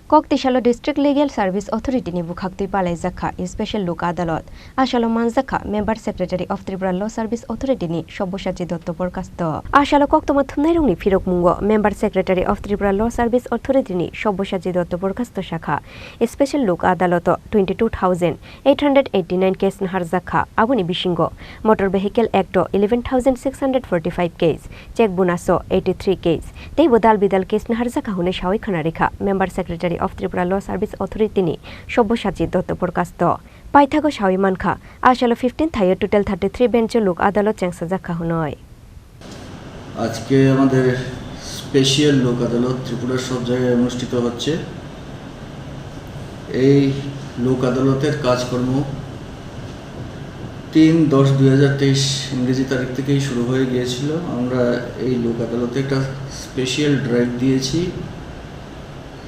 Koktisalo District Legal Service Authority ni Bwkhatwi Palaijakha Special Look Adalat Asalo Manjakha Member Secretary of Tripura Law Service Authority ni Sobbosachi Dotto Porkasto Asalo Koktoma Thumnairungni Phirok Mungo Member Secretary of Tripura Law Service Authority ni Sobbosachi Dotto Porkasto Shakha Special Look Adalat 22,889 case Naharjakha Abuni Bishingo Motor Vehicle Act 11,645 case Check Bunaso 83 case Tei Bodal Bidal case Naharjakha Hune Shawi Khanarikha Member Secretary of Tripura Law Service Authority ni Sobbosachi Dotto Porkasto Paithago Shawi Mankha Asalo 15 Thaya total 33 bench Look Adalat Chengsajakha Hunoi আজকে আমাদের special লোক আদালত ত্রিপুরার সব জায়গায় অনুষ্ঠিত হচ্ছে। এই লোক আদালতের কাজকর্ম 3/10/2023 ইংরেজি তারিখ থেকেই শুরু হয়ে গিয়েছিল। আমরা এই লোক আদালতে একটা স্পেশাল ড্রাইভ দিয়েছি।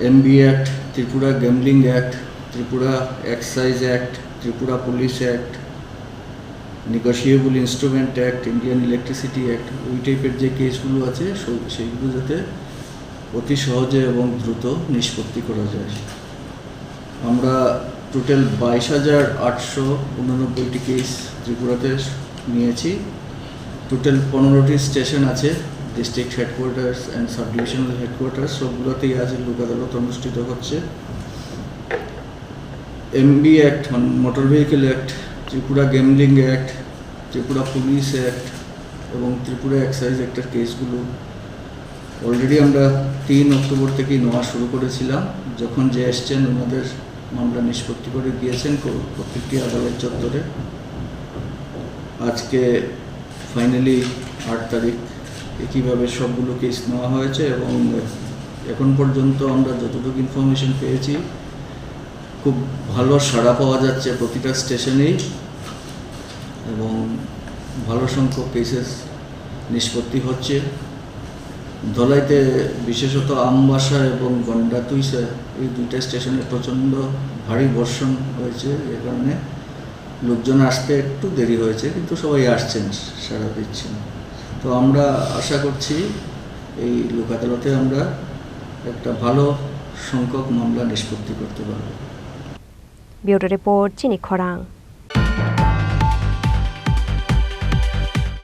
MB act, Tripura gambling act, Tripura excise act, Tripura police act, negotiable instrument act, Indian electricity act, ওই টাইপের যে কেসগুলো আছে সেইগুলো যাতে অতি সহজে এবং দ্রুত নিষ্পত্তি করা যায়। আমরা টোটাল 22,889টি কেস ত্রিপুরাতে নিয়েছি। টোটাল 15টি স্টেশন আছে, district headquarters and sub divisional headquarters, সবগুলোতেই আজ লোক আদালত অনুষ্ঠিত হচ্ছে। MB act, motor vehicle act, Tripura gambling act, Tripura police act এবং ত্রিপুরা এক্সাইজ অ্যাক্টের কেসগুলো অলরেডি আমরা 3 অক্টোবর থেকেই নেওয়া শুরু করেছিলাম। যখন যে এসছেন ওনাদের মামলা নিষ্পত্তি করে দিয়েছেন প্রত্যেকটি আদালত চত্বরে। আজকে ফাইনালি 8 তারিখ একইভাবে সবগুলো কেস নেওয়া হয়েছে এবং এখন পর্যন্ত আমরা যতটুকু ইনফরমেশন পেয়েছি খুব ভালো সাড়া পাওয়া যাচ্ছে প্রতিটা স্টেশনেই এবং ভালো সংখ্যক কেসেস নিষ্পত্তি হচ্ছে। ধলাইতে বিশেষত আমবাসা এবং গন্ডাতুইসা এই দুইটা স্টেশনে প্রচণ্ড ভারী বর্ষণ হয়েছে, এ কারণে লোকজন আসতে একটু দেরি হয়েছে, কিন্তু সবাই আসছেন, সাড়া দিচ্ছেন। তো আমরা আশা করছি এই লোক আদালতে আমরা একটা ভালো সংখ্যক মামলা নিষ্পত্তি করতে পারব। ব্যুরো রিপোর্ট চিনি খরাং।